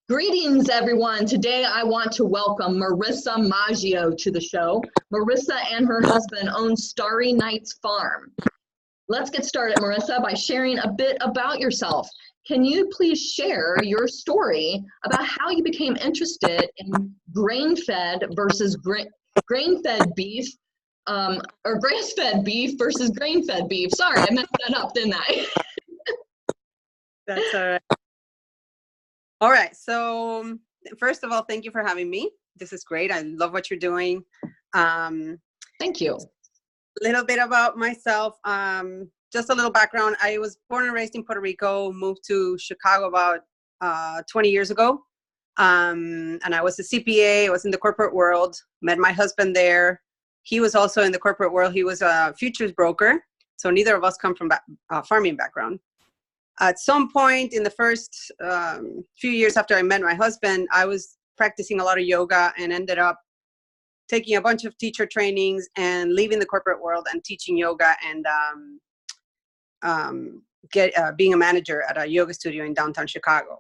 Greetings, everyone. Today, I want to welcome Marisa Maggio to the show. Marisa and her husband own Starry Nigh Farms. Let's get started, Marisa, by sharing a bit about yourself. Can you please share your story about how you became interested in grain-fed versus grain-fed beef, or grass-fed beef versus grain-fed beef? Sorry, I messed that up, didn't I? That's all right. All right. So first of all, thank you for having me. This is great. I love what you're doing. Thank you. A little bit about myself. Just a little background. I was born and raised in Puerto Rico, moved to Chicago about 20 years ago. And I was a CPA. I was in the corporate world, met my husband there. He was also in the corporate world. He was a futures broker. So neither of us come from farming background. At some point in the first few years after I met my husband, I was practicing a lot of yoga and ended up taking a bunch of teacher trainings and leaving the corporate world and teaching yoga and being a manager at a yoga studio in downtown Chicago.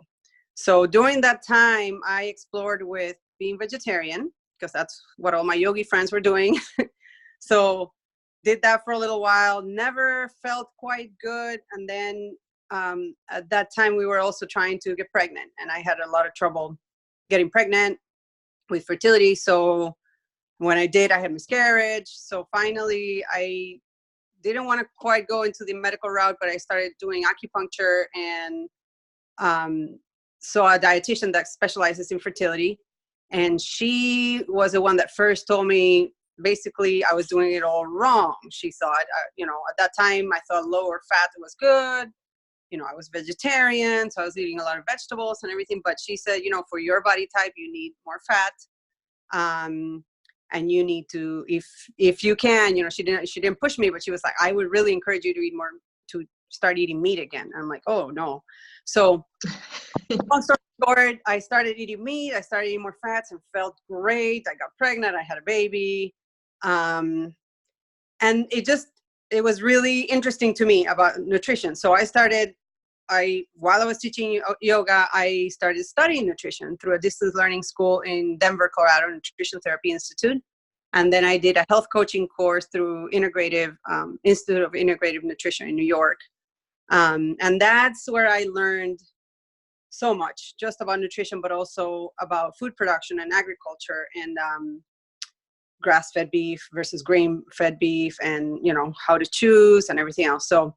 So during that time, I explored with being vegetarian because that's what all my yogi friends were doing. So did that for a little while, never felt quite good. And then at that time, we were also trying to get pregnant, and I had a lot of trouble getting pregnant with fertility. So when I did, I had miscarriage. So finally, I didn't want to quite go into the medical route, but I started doing acupuncture and saw a dietitian that specializes in fertility. And she was the one that first told me, basically, I was doing it all wrong. She thought, at that time, I thought lower fat was good. I was vegetarian, so I was eating a lot of vegetables and everything. But she said, for your body type, you need more fat. And you need to, if you can, she didn't push me, but she was like, I would really encourage you to eat more, to start eating meat again. And I'm like, oh no. So long story short, I started eating meat. I started eating more fats and felt great. I got pregnant. I had a baby. And it was really interesting to me about nutrition. So while I was teaching yoga, I started studying nutrition through a distance learning school in Denver, Colorado, Nutrition Therapy Institute. And then I did a health coaching course through Institute of Integrative Nutrition in New York. And that's where I learned so much just about nutrition, but also about food production and agriculture and grass-fed beef versus grain-fed beef and, how to choose and everything else. So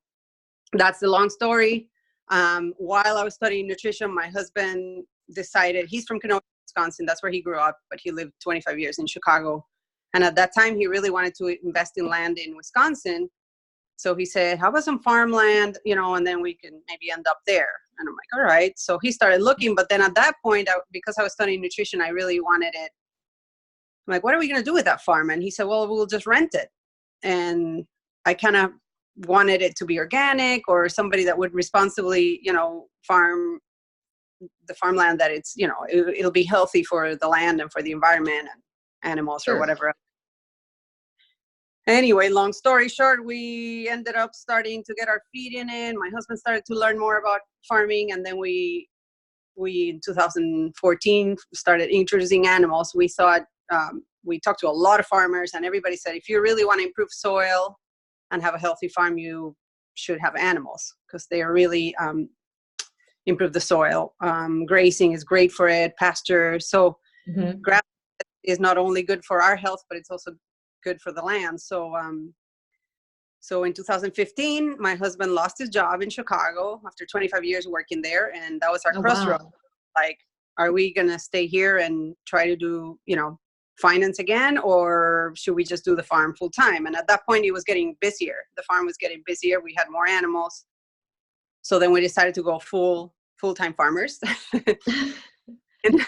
that's the long story. While I was studying nutrition, my husband decided, he's from Kenosha, Wisconsin. That's where he grew up, but he lived 25 years in Chicago. And at that time, he really wanted to invest in land in Wisconsin. So he said, how about some farmland, and then we can maybe end up there. And I'm like, all right. So he started looking. But then at that point, because I was studying nutrition, I really wanted it. I'm like, what are we going to do with that farm? And he said, well, we'll just rent it. And I kind of wanted it to be organic or somebody that would responsibly, farm the farmland that it's, it'll be healthy for the land and for the environment and animals or whatever. Anyway, long story short, we ended up starting to get our feet in it. My husband started to learn more about farming. And then we in 2014 started introducing animals. We thought, we talked to a lot of farmers and everybody said, if you really want to improve soil and have a healthy farm, you should have animals because they really improve the soil. Grazing is great for it, pasture. So grass is not only good for our health, but it's also good for the land. So in 2015, my husband lost his job in Chicago after 25 years working there. And that was our crossroads. Wow. Like, are we going to stay here and try to do, finance again, or should we just do the farm full time? And at that point, it was getting busier. The farm was getting busier. We had more animals. So then we decided to go full-time farmers. And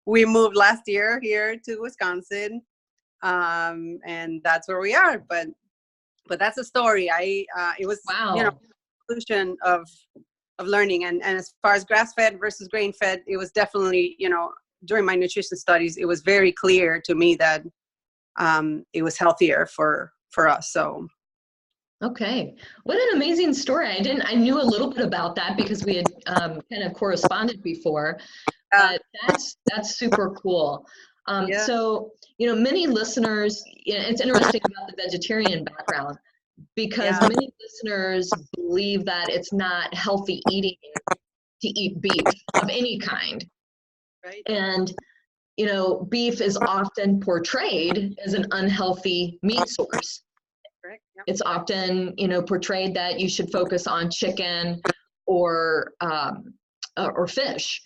we moved last year here to Wisconsin. And that's where we are. But that's a story. It was, evolution of learning. And as far as grass-fed versus grain-fed, it was definitely, during my nutrition studies, it was very clear to me that it was healthier for us. So Okay. What an amazing story. I knew a little bit about that because we had kind of corresponded before. Yeah. That's super cool. Yeah. So, many listeners, it's interesting about the vegetarian background because Yeah. many listeners believe that it's not healthy eating to eat beef of any kind. Right. And, beef is often portrayed as an unhealthy meat source. Correct. Yeah. It's often, portrayed that you should focus on chicken or fish.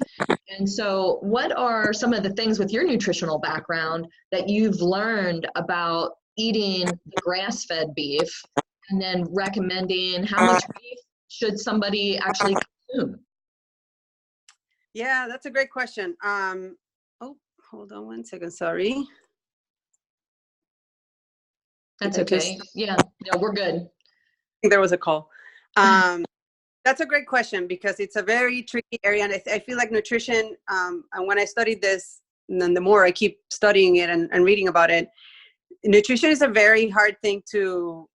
And so what are some of the things with your nutritional background that you've learned about eating the grass-fed beef and then recommending how much beef should somebody actually consume? Yeah, that's a great question. Oh, hold on one second. Sorry. That's I just okay. Yeah, we're good. think there was a call. That's a great question because it's a very tricky area, and I feel like nutrition. And when I studied this, and then the more I keep studying it and reading about it, nutrition is a very hard thing to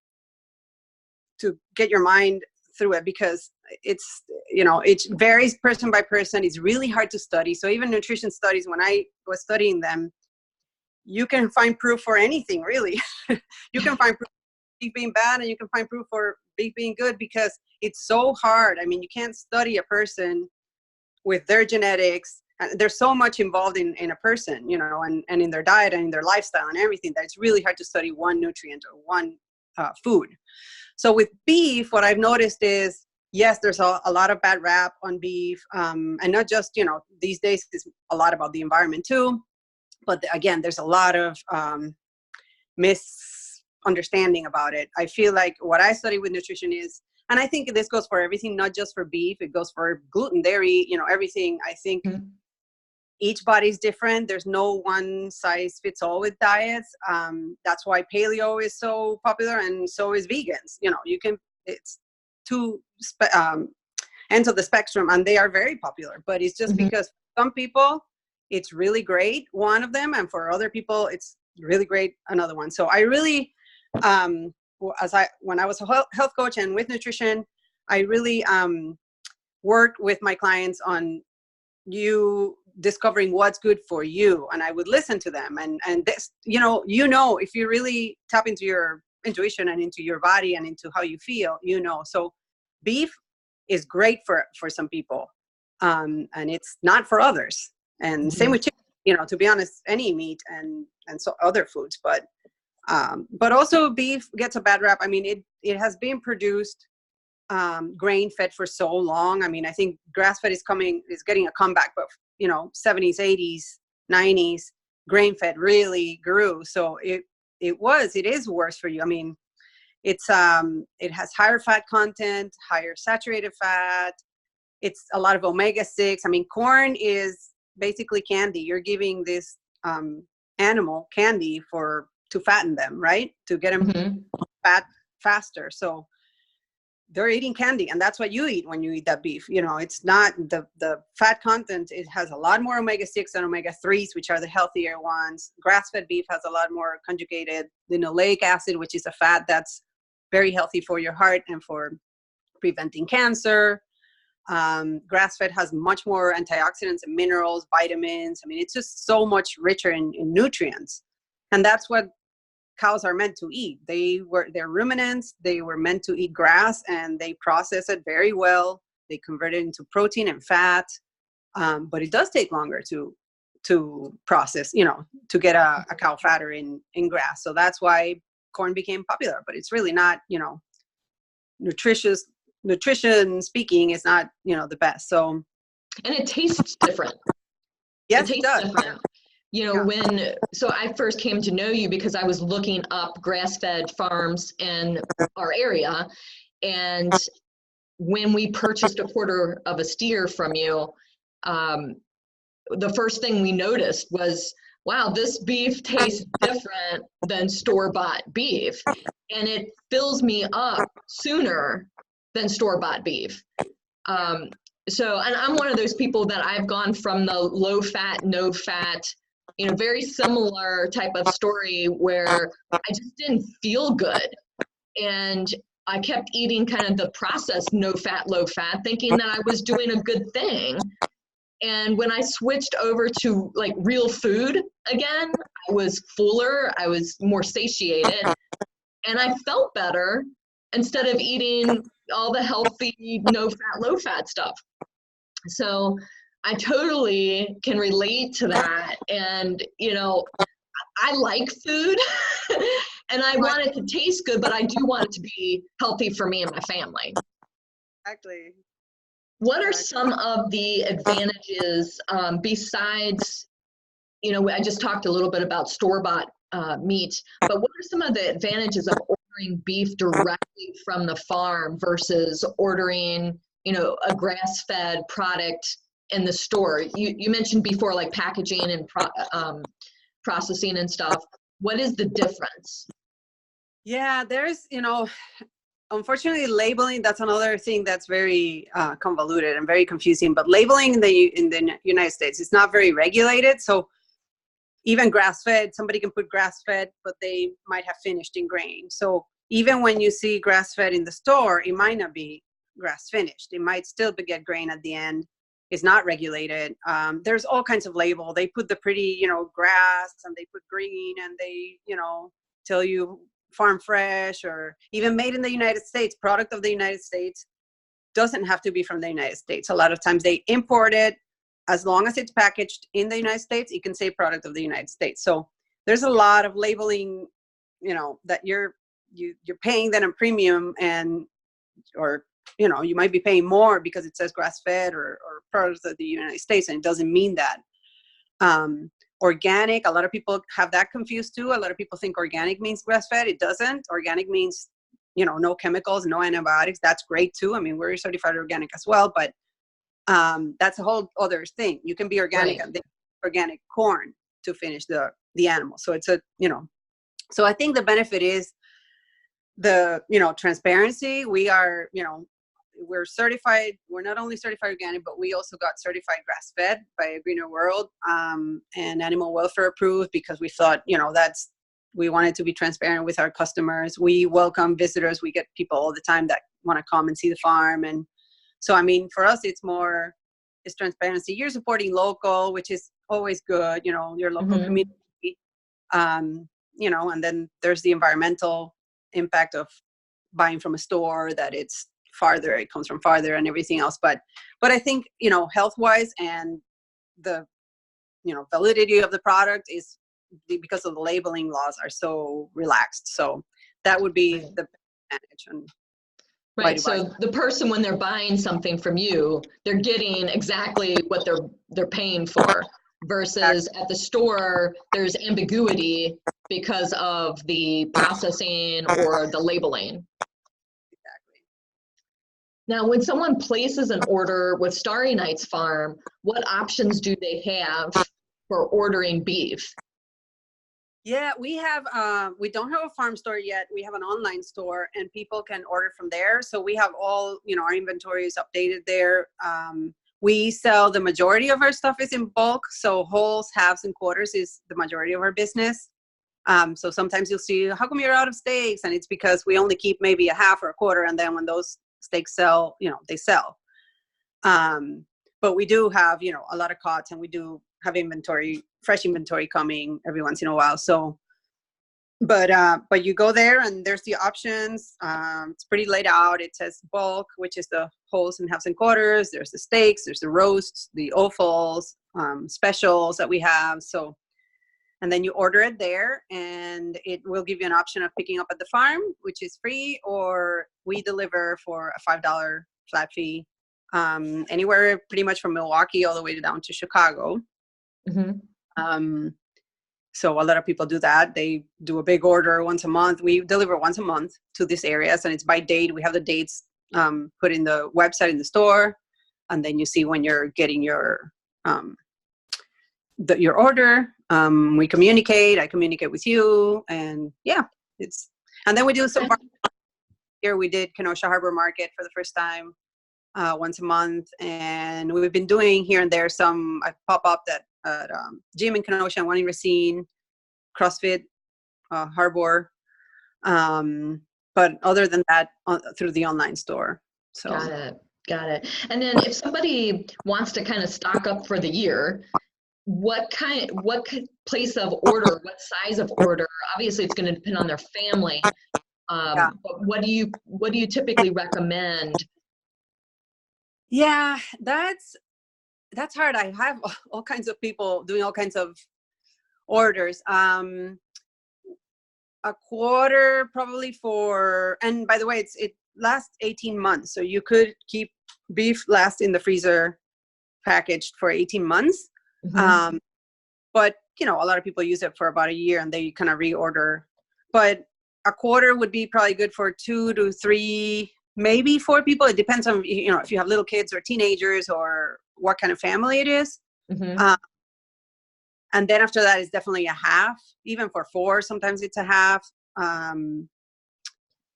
get your mind through it because it's it varies person by person. It's really hard to study. So even nutrition studies, when I was studying them, you can find proof for anything really. You can find proof beef being bad and you can find proof for beef being good because it's so hard. I mean, you can't study a person with their genetics. There's so much involved in a person, and in their diet and in their lifestyle and everything, that it's really hard to study one nutrient or one food. So with beef, what I've noticed is, yes, there's a lot of bad rap on beef. And not just, these days it's a lot about the environment too. But again, there's a lot of misunderstanding about it. I feel like what I study with nutrition is, and I think this goes for everything, not just for beef, it goes for gluten, dairy, everything. I think each body's different. There's no one size fits all with diets. That's why paleo is so popular and so is vegans. It's two ends of the spectrum and they are very popular, but it's just because some people it's really great, one of them, and for other people it's really great, another one. So I really when I was a health coach and with nutrition, I really worked with my clients on you discovering what's good for you, and I would listen to them, and this if you really tap into your intuition and into your body and into how you feel, so beef is great for some people, and it's not for others, and same with chicken, to be honest, any meat and so other foods, but also beef gets a bad rap. I mean, it has been produced grain fed for so long. I mean, I think grass fed is getting a comeback, but 70s, 80s, 90s, grain fed really grew. So it is worse for you. I mean, it has higher fat content, higher saturated fat. It's a lot of omega-6. I mean, corn is basically candy. You're giving this animal candy to fatten them, right? To get them fat faster. So they're eating candy, and that's what you eat when you eat that beef. It's not the fat content. It has a lot more omega-6 and omega-3s, which are the healthier ones. Grass-fed beef has a lot more conjugated linoleic acid, which is a fat that's very healthy for your heart and for preventing cancer. Grass-fed has much more antioxidants and minerals, vitamins. I mean, it's just so much richer in nutrients, and that's what cows are meant to eat. They're ruminants. They were meant to eat grass, and they process it very well. They convert it into protein and fat, but it does take longer to process, to get a cow fatter in grass. So that's why corn became popular, but it's really not, nutrition speaking is not, the best. So, and it tastes different. Yes, it does. Different. So I first came to know you because I was looking up grass-fed farms in our area. And when we purchased a quarter of a steer from you, the first thing we noticed was, wow, this beef tastes different than store-bought beef. And it fills me up sooner than store-bought beef. And I'm one of those people that I've gone from the low fat, no fat, very similar type of story where I just didn't feel good. And I kept eating kind of the processed no fat, low fat, thinking that I was doing a good thing. And when I switched over to like real food again, I was fuller, I was more satiated, and I felt better instead of eating all the healthy, no fat, low fat stuff. So I totally can relate to that. And, you know, I like food and I want it to taste good, but I do want it to be healthy for me and my family. Exactly. What are some of the advantages besides, you know, I just talked a little bit about store-bought meat, but what are some of the advantages of ordering beef directly from the farm versus ordering, you know, a grass-fed product in the store? You mentioned before, like packaging and processing and stuff. What is the difference? Yeah, there's, you know, unfortunately, labeling, that's another thing that's very convoluted and very confusing. But labeling in the United States is not very regulated. So even grass-fed, somebody can put grass-fed, but they might have finished in grain. So even when you see grass-fed in the store, it might not be grass-finished. It might still get grain at the end. It's not regulated. There's all kinds of label. They put the pretty, you know, grass, and they put green, and they, you know, tell you farm fresh, or even made in the United States, product of the United States. Doesn't have to be from the United States. A lot of times they import it. As long as it's packaged in the United States, it can say product of the United States. So there's a lot of labeling, you know, that you're paying then a premium, and, or, you know, you might be paying more because it says grass-fed or products of the United States, and it doesn't mean that. Organic, a lot of people have that confused too. A lot of people think organic means grass-fed. It doesn't. Organic means, you know, no chemicals, no antibiotics. That's great too. I mean, we're certified organic as well, but that's a whole other thing. You can be organic, Right. and organic corn to finish the animal. So it's a, you know, so I think the benefit is the, you know, transparency. We are, you know, we're certified. We're not only certified organic, but we also got certified grass-fed by A Greener World, and animal welfare approved, because we thought, you know, we wanted to be transparent with our customers. We welcome visitors. We get people all the time that want to come and see the farm. And so, I mean, for us, it's transparency. You're supporting local, which is always good, you know, your local community, you know, and then there's the environmental impact of buying from a store, that it's farther, it comes from farther, and everything else. But I think, you know, health-wise and the, you know, validity of the product is because of the labeling laws are so relaxed. So that would be the advantage. And right. So the person, when they're buying something from you, they're getting exactly what they're paying for, versus at the store, there's ambiguity because of the processing or the labeling. Exactly. Now, when someone places an order with Starry Night's Farm, what options do they have for ordering beef? Yeah, we don't have a farm store yet. We have an online store, and people can order from there. So we have all, you know, our inventory is updated there. We sell, the majority of our stuff is in bulk. So wholes, halves, and quarters is the majority of our business. So sometimes you'll see, how come you're out of steaks? And it's because we only keep maybe a half or a quarter. And then when those steaks sell, you know, they sell. But we do have, you know, a lot of cuts, and we do have inventory, fresh inventory coming every once in a while. So, but you go there and there's the options. It's pretty laid out. It says bulk, which is the wholes and halves and quarters. There's the steaks, there's the roasts, the offals, specials that we have. So, and then you order it there, and it will give you an option of picking up at the farm, which is free, or we deliver for a $5 flat fee, anywhere pretty much from Milwaukee all the way down to Chicago. So a lot of people do that. They do a big order once a month. We deliver once a month to these areas, and it's by date. We have the dates put in the website in the store, and then you see when you're getting your order. We communicate. I communicate with you, and yeah, and then we do some. Here we did Kenosha Harbor Market for the first time once a month, and we've been doing here and there some. I pop up at gym in Kenosha and one in Racine, CrossFit Harbor, but other than that, through the online store. So Got Got it. And then if somebody wants to kind of stock up for the year, place of order, what size of order? Obviously, it's going to depend on their family. Yeah. But what do you typically recommend? Yeah, that's hard. I have all kinds of people doing all kinds of orders. A quarter probably for, and by the way, it lasts 18 months. So you could keep beef last in the freezer packaged for 18 months. Mhm. But, a lot of people use it for about a year and they kind of reorder. But a quarter would be probably good for 2 to 3, maybe 4 people. It depends on, if you have little kids or teenagers or what kind of family it is. Mhm. And then after that is definitely a half. Even for 4, sometimes it's a half.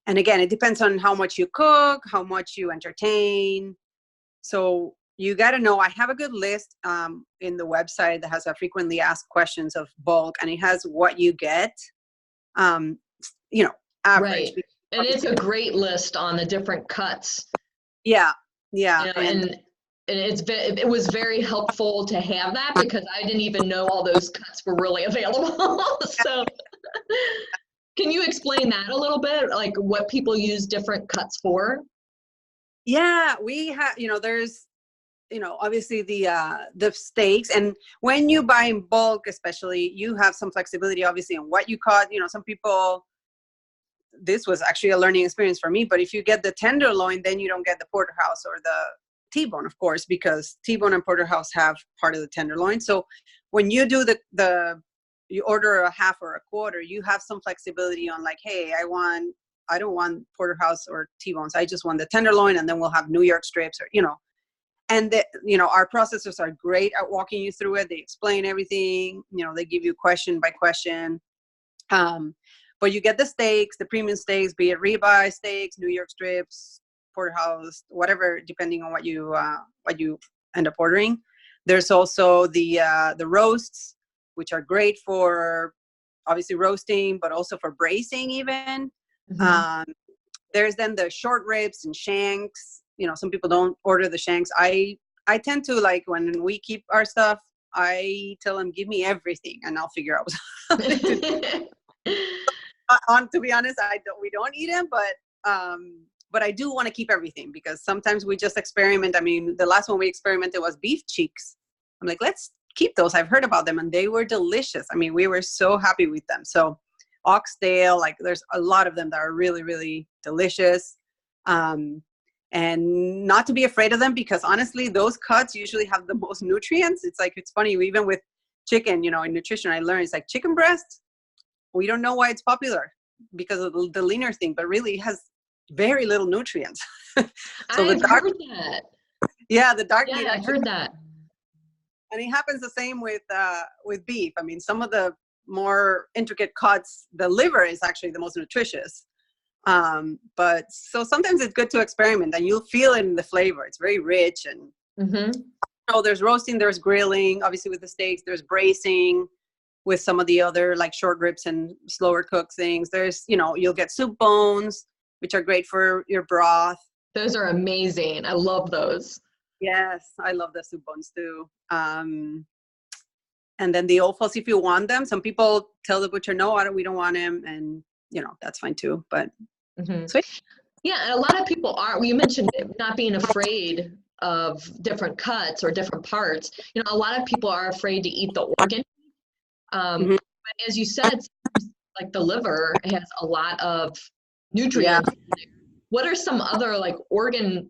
And again, it depends on how much you cook, how much you entertain. So you got to know, I have a good list in the website that has a frequently asked questions of bulk, and it has what you get, average. Right. And it's a great list on the different cuts. Yeah. Yeah. And it was very helpful to have that because I didn't even know all those cuts were really available. So can you explain that a little bit, like what people use different cuts for? Yeah, we have, there's, obviously the steaks, and when you buy in bulk, especially, you have some flexibility, obviously, on what you cut. Some people, this was actually a learning experience for me, but if you get the tenderloin, then you don't get the porterhouse or the T-bone, of course, because T-bone and porterhouse have part of the tenderloin. So when you do you order a half or a quarter, you have some flexibility on, like, hey, I don't want porterhouse or T-bones. I just want the tenderloin, and then we'll have New York strips, or, and our processors are great at walking you through it. They explain everything, they give you question by question. But you get the steaks, the premium steaks, be it ribeye steaks, New York strips, porterhouse, whatever, depending on what you end up ordering. There's also the roasts, which are great for obviously roasting, but also for bracing even. Mhm. There's then the short ribs and shanks. Some people don't order the shanks. I tend to, like, when we keep our stuff, I tell them, give me everything and I'll figure out something to do. To be honest, we don't eat them, but I do want to keep everything, because sometimes we just experiment. I mean, the last one we experimented was beef cheeks. I'm like, let's keep those. I've heard about them and they were delicious. I mean, we were so happy with them. So oxtail, like, there's a lot of them that are really, really delicious. And not to be afraid of them, because honestly, those cuts usually have the most nutrients. It's funny, even with chicken, in nutrition, I learned, it's like chicken breast. We don't know why it's popular because of the leaner thing, but really it has very little nutrients. So I've heard that. the dark meat Yeah, I've actually, heard that. and it happens the same with beef. I mean, some of the more intricate cuts, the liver is actually the most nutritious. But so sometimes it's good to experiment, and you'll feel it in the flavor. It's very rich, and there's roasting, there's grilling, obviously with the steaks, there's bracing with some of the other, like, short ribs and slower cooked things. There's, you'll get soup bones, which are great for your broth. Those are amazing. I love those. Yes, I love the soup bones too. And then the offals, if you want them. Some people tell the butcher, no, we don't want them, and that's fine too. But Mhm. sweet. Yeah, and a lot of people are, you mentioned not being afraid of different cuts or different parts. A lot of people are afraid to eat the organ. Mhm. But as you said, like the liver has a lot of Yeah. nutrients. What are some other, like, organ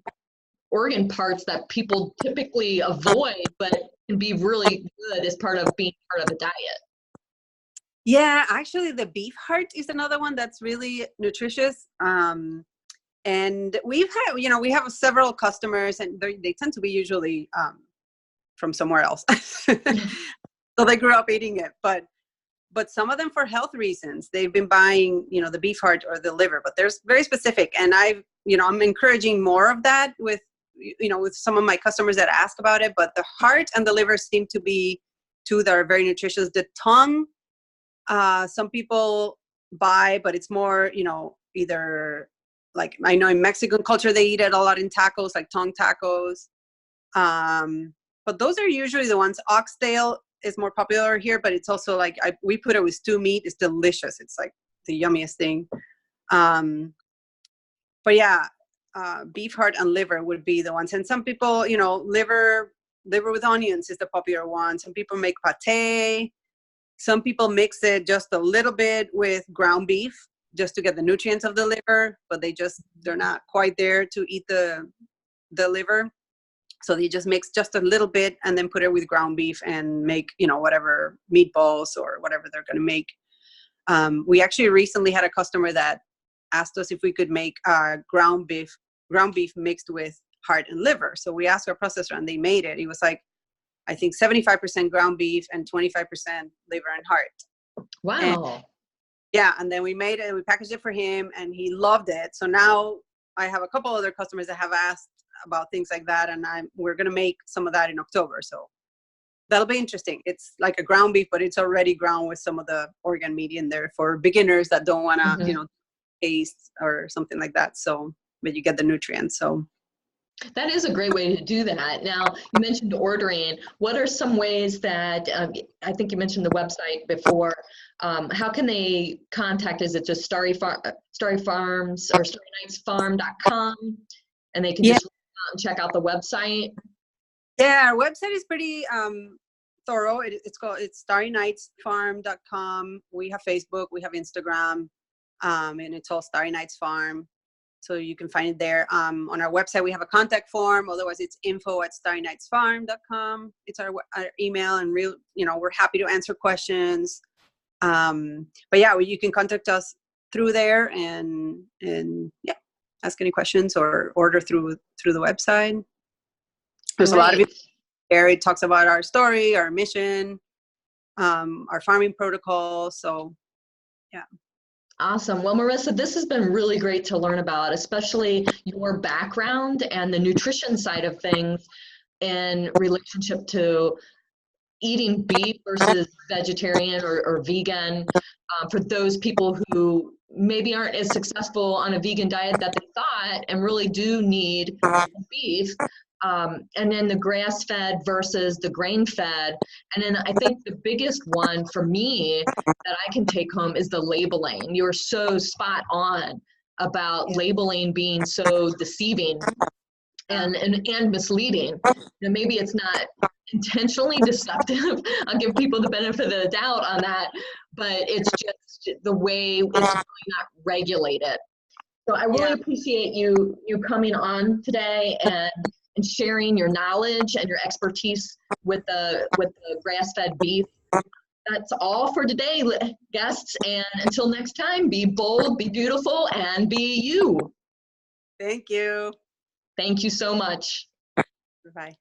parts that people typically avoid but can be really good as part of being part of a diet? Yeah, actually, the beef heart is another one that's really nutritious. And we have several customers, and they tend to be usually from somewhere else. So they grew up eating it, but some of them, for health reasons, they've been buying, the beef heart or the liver, but there's very specific. And I'm encouraging more of that with some of my customers that ask about it, but the heart and the liver seem to be two that are very nutritious. The tongue, some people buy, but it's more, either like I know in Mexican culture, they eat it a lot in tacos, like tongue tacos. But those are usually the ones. Oxtail is more popular here, but it's also like, we put it with stew meat. It's delicious. It's like the yummiest thing. But yeah, beef heart and liver would be the ones. And some people, you know, liver with onions is the popular one. Some people make pate. Some people mix it just a little bit with ground beef just to get the nutrients of the liver, but they're not quite there to eat the liver. So they just mix just a little bit and then put it with ground beef and make, you know, whatever meatballs or whatever they're going to make. We actually recently had a customer that asked us if we could make ground beef mixed with heart and liver. So we asked our processor and they made it. It was like, I think 75% ground beef and 25% liver and heart. Wow. And then we made it, we packaged it for him and he loved it. So now I have a couple other customers that have asked about things like that. And we're going to make some of that in October. So that'll be interesting. It's like a ground beef, but it's already ground with some of the organ meat in there for beginners that don't want to, you know, taste or something like that. So, but you get the nutrients. So that is a great way to do that. Now, you mentioned ordering. What are some ways that, I think you mentioned the website before, how can they contact? Is it just Starry Farms or StarryNightsFarm.com? And they can just check out the website? Yeah, our website is pretty thorough. It's StarryNightsFarm.com. We have Facebook, we have Instagram, and it's all Starry Nights Farm. So you can find it there. On our website, we have a contact form. Otherwise, it's info@starrynightsfarm.com. It's our email, and we're happy to answer questions. But yeah, you can contact us through there and ask any questions or order through the website. There's a lot of it there. It talks about our story, our mission, our farming protocol. So yeah. Awesome. Well, Marisa, this has been really great to learn about, especially your background and the nutrition side of things in relationship to eating beef versus vegetarian or vegan, for those people who maybe aren't as successful on a vegan diet that they thought and really do need beef. And then the grass-fed versus the grain-fed. And then I think the biggest one for me that I can take home is the labeling. You're so spot on about labeling being so deceiving and misleading. Maybe it's not intentionally deceptive. I'll give people the benefit of the doubt on that, but it's just the way it's really not regulated. So I really appreciate you coming on today and sharing your knowledge and your expertise with the grass-fed beef. That's all for today, guests. And until next time, be bold, be beautiful, and be you. Thank you. Thank you so much. Bye.